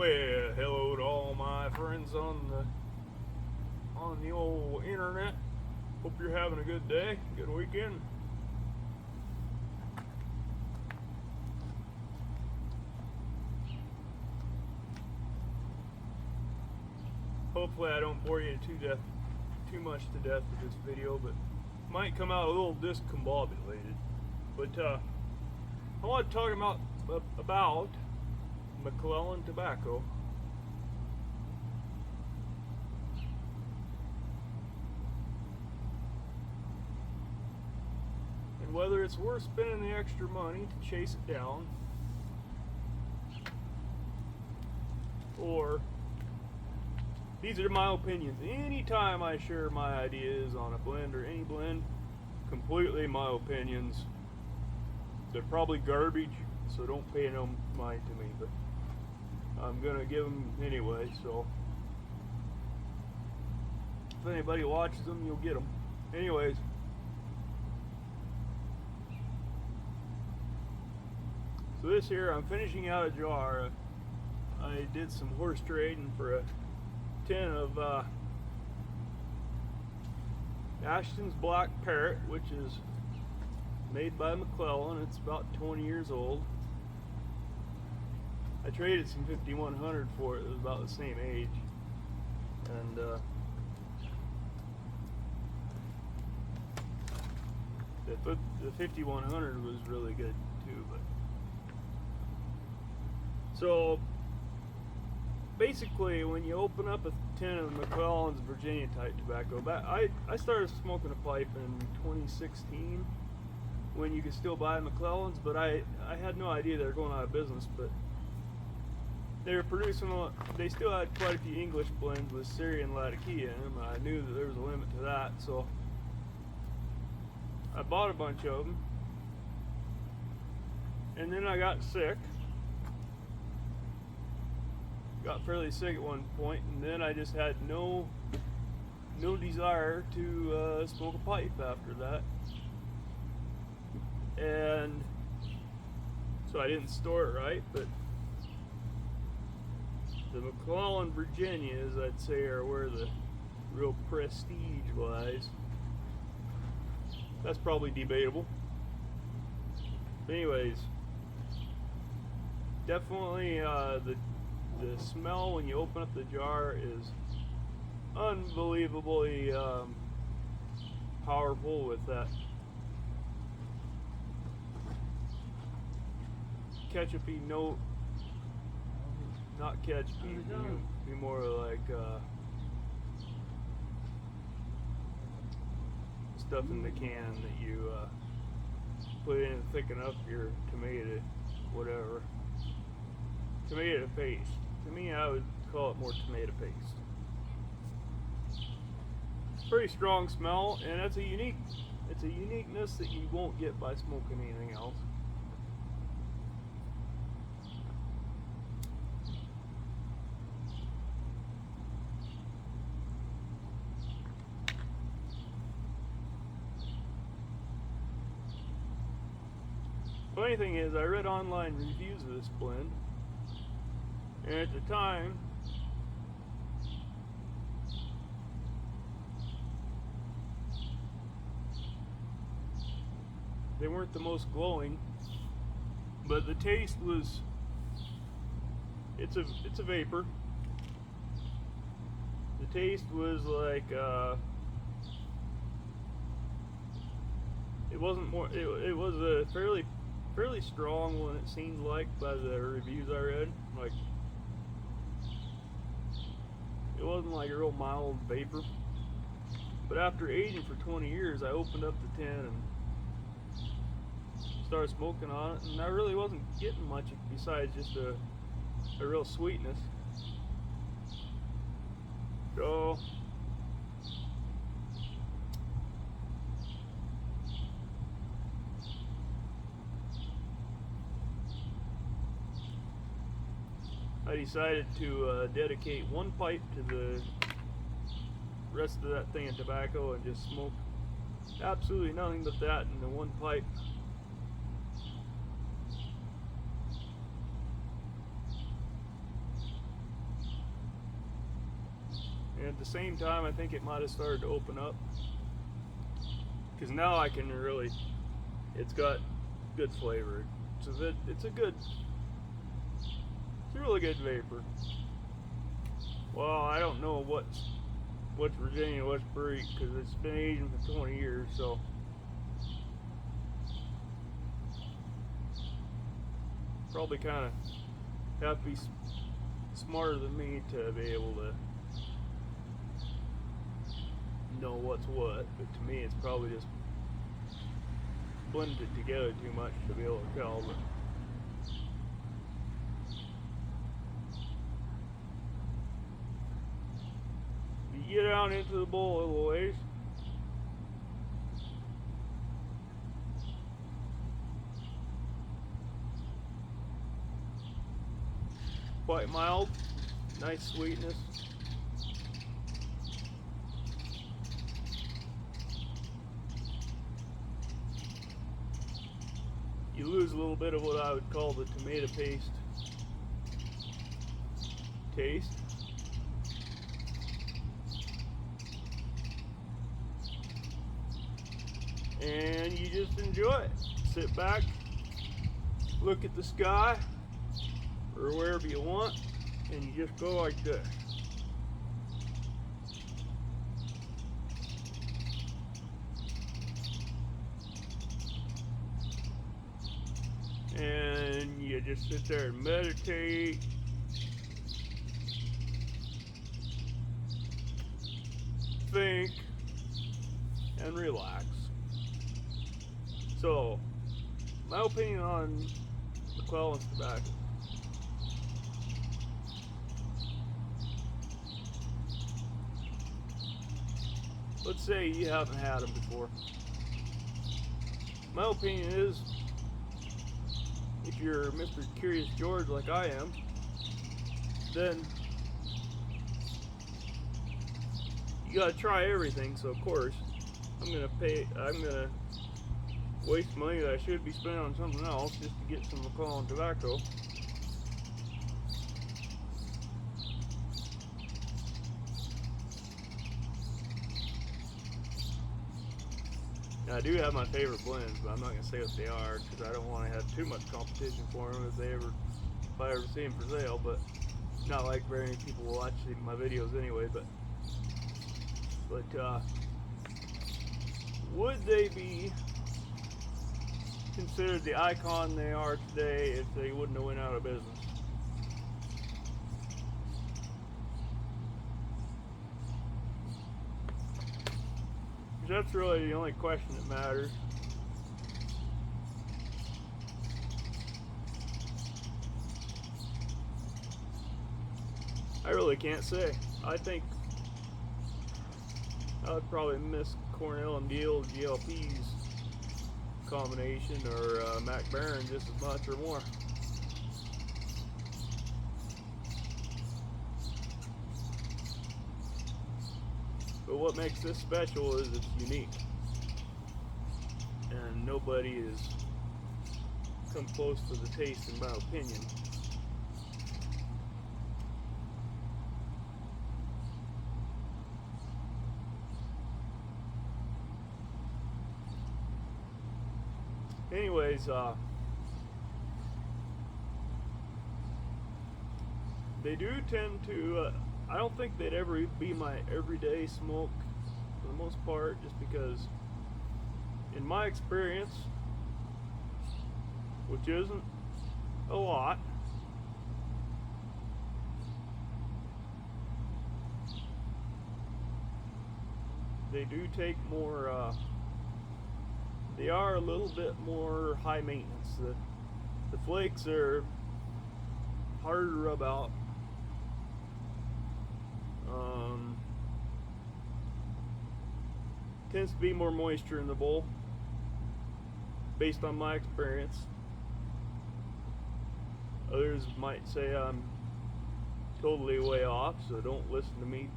Well, hello to all my friends on the old internet. Hope you're having a good day, good weekend. Hopefully I don't bore you too much to death with this video, but might come out a little discombobulated. But I want to talk about McClelland tobacco. And whether it's worth spending the extra money to chase it down, or these are my opinions. Anytime I share my ideas on a blend or any blend, completely my opinions. They're probably garbage, so don't pay no mind to me, but I'm gonna give them anyway, so if anybody watches them, you'll get them. Anyways, so this here, I'm finishing out a jar. I did some horse trading for a tin of Ashton's Black Parrot, which is made by McClelland. It's about 20 years old. I traded some 5100 for it. It was about the same age, and the 5100 was really good too. But so basically, when you open up a tin of McClelland's Virginia type tobacco, I started smoking a pipe in 2016 when you could still buy McClelland's, but I had no idea they were going out of business. But they were producing, they still had quite a few English blends with Syrian Latakia in them. I knew that there was a limit to that, so I bought a bunch of them. And then I got sick. Got fairly sick at one point, and then I just had no desire to smoke a pipe after that. And so I didn't store it right, but the McClelland Virginias, I'd say, are where the real prestige lies. That's probably debatable. But anyways, definitely the smell when you open up the jar is unbelievably powerful with that ketchupy note. Not ketchupy, be more like stuff in the can that you put in to thicken up your tomato, whatever. Tomato paste. To me, I would call it more tomato paste. Pretty strong smell, and it's a uniqueness that you won't get by smoking anything else. Funny thing is, I read online reviews of this blend, and at the time, they weren't the most glowing, but the taste was, it's a vapor. The taste was like, it wasn't more, it was a fairly strong one, it seemed like, by the reviews I read. Like, it wasn't like a real mild vapor. But after aging for 20 years, I opened up the tin and started smoking on it, and I really wasn't getting much besides just a real sweetness. So I decided to dedicate one pipe to the rest of that thing of tobacco and just smoke absolutely nothing but that in the one pipe. the same time, I think it might have started to open up. Because now I can really, it's got good flavor. It's a really good vapor. Well, I don't know what's Virginia, what's Brie, because it's been aging for 20 years, so. Probably kind of have to be smarter than me to be able to know what's what, but to me it's probably just blended together too much to be able to tell. But you get out into the bowl a little ways, quite mild, nice sweetness. You lose a little bit of what I would call the tomato paste taste. And you just enjoy it. Sit back, look at the sky, or wherever you want, and you just go like this. And you just sit there and meditate. Think and relax. So, my opinion on McClelland's tobacco. Let's say you haven't had them before. My opinion is, if you're Mr. Curious George like I am, then you gotta try everything. So of course, I'm gonna waste money that I should be spending on something else just to get some McClelland tobacco. Now, I do have my favorite blends, but I'm not going to say what they are because I don't want to have too much competition for them if I ever see them for sale. But not like very many people will watch my videos anyway. But would they be considered the icon they are today if they wouldn't have went out of business? That's really the only question that matters. I really can't say. I think I would probably miss Cornell and Deal GLP's combination, or Mac Baron just as much or more. But what makes this special is it's unique, and nobody has come close to the taste, in my opinion. Anyways, they do tend to, I don't think they'd ever be my everyday smoke for the most part, just because in my experience, which isn't a lot, they do take more, they are a little bit more high maintenance. The flakes are harder to rub out. Tends to be more moisture in the bowl, based on my experience. Others might say I'm totally way off, so don't listen to me.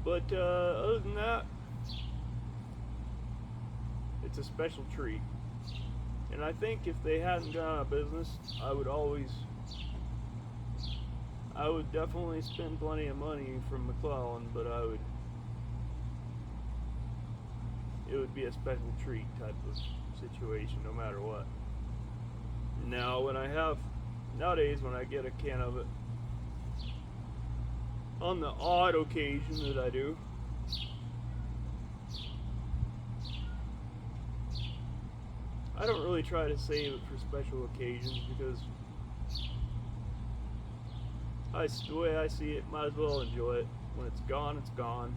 But other than that, it's a special treat. And I think if they hadn't gone out of business, I would definitely spend plenty of money from McClelland, but it would be a special treat type of situation no matter what. Now nowadays when I get a can of it, on the odd occasion that I do, I don't really try to save it for special occasions because the way I see it, might as well enjoy it. When it's gone, it's gone.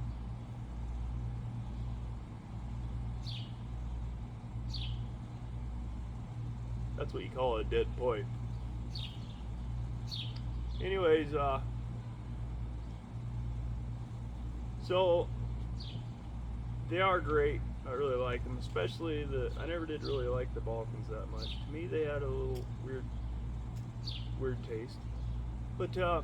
That's what you call a dead pipe. Anyways, so they are great. I really like them, especially I never did really like the Balkans that much. To me, they had a little weird taste. But now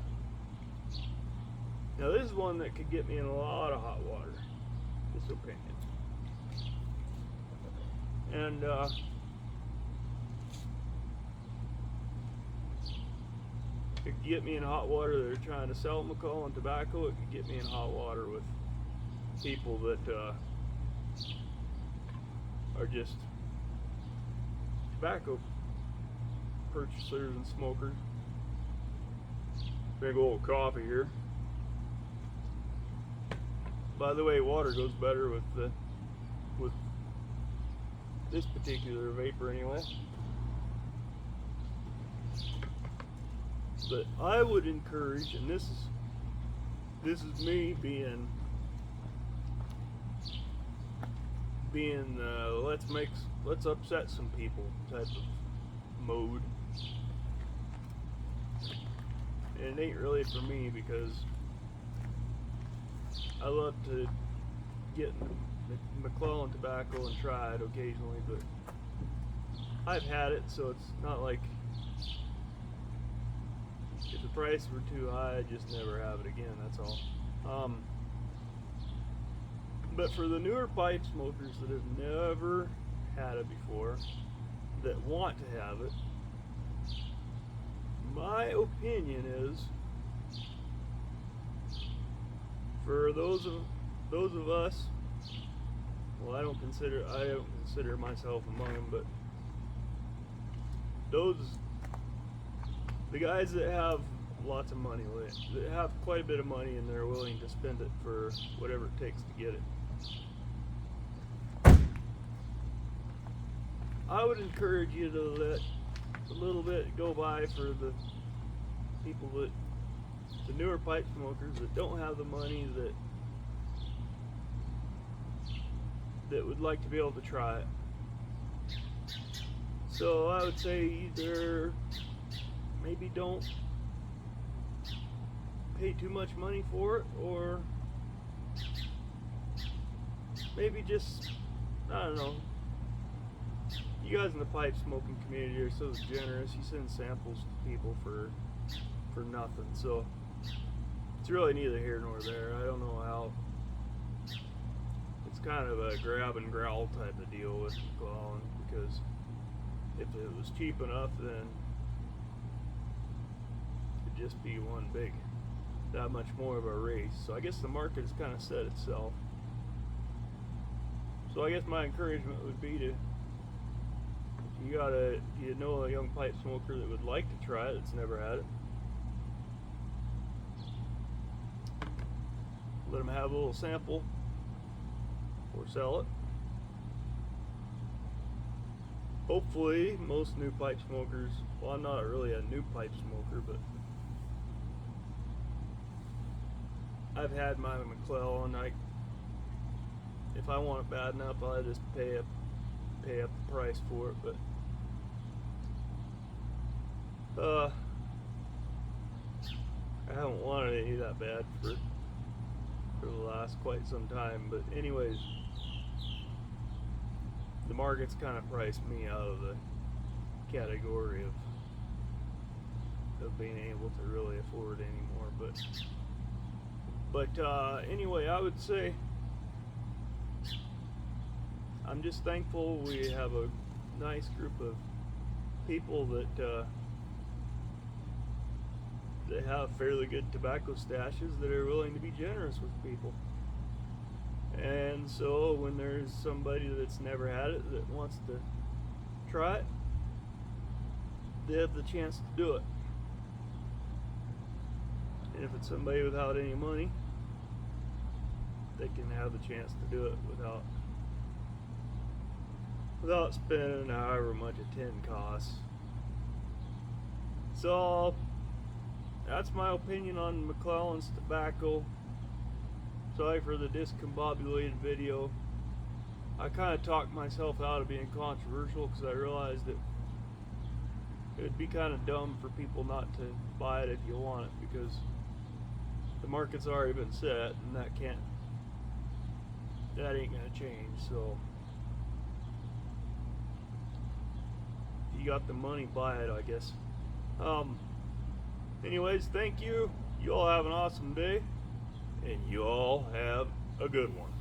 this is one that could get me in a lot of hot water. This opinion. And it could get me in hot water. They're trying to sell McClelland tobacco. It could get me in hot water with people that are just tobacco purchasers and smokers. Big old coffee here. By the way, water goes better with this particular vapor anyway. But I would encourage, and this is me being let's upset some people type of mode. And it ain't really for me because I love to get McClelland tobacco and try it occasionally, but I've had it, so it's not like if the prices were too high, I'd just never have it again, that's all. But for the newer pipe smokers that have never had it before, that want to have it, my opinion is, for those of us, well, I don't consider myself among them, but the guys that have lots of money, that have quite a bit of money, and they're willing to spend it for whatever it takes to get it, I would encourage you to let a little bit go by for the people the newer pipe smokers that don't have the money, that would like to be able to try it. So I would say either maybe don't pay too much money for it, or maybe just, I don't know. You guys in the pipe smoking community are so generous. You send samples to people for nothing. So it's really neither here nor there. I don't know how. It's kind of a grab and growl type of deal with McClelland, because if it was cheap enough, then it'd just be one big, that much more of a race. So I guess the market has kind of set itself. So I guess my encouragement would be to, if you know a young pipe smoker that would like to try it, that's never had it, let them have a little sample or sell it. Hopefully most new pipe smokers, well, I'm not really a new pipe smoker, but I've had my McClelland. If I want it bad enough, I'll just pay up the price for it. But I haven't wanted any that bad for the last quite some time. But anyways, the market's kind of priced me out of the category of being able to really afford anymore. But anyway, I would say I'm just thankful we have a nice group of people that they have fairly good tobacco stashes that are willing to be generous with people. And so when there's somebody that's never had it that wants to try it, they have the chance to do it. And if it's somebody without any money, they can have the chance to do it without spending however much a tin costs. So that's my opinion on McClelland's tobacco. Sorry for the discombobulated video. I kind of talked myself out of being controversial because I realized that it would be kind of dumb for people not to buy it if you want it, because the market's already been set and that ain't gonna change. So if you got the money, buy it, I guess. Anyways, thank you. You all have an awesome day, and you all have a good one.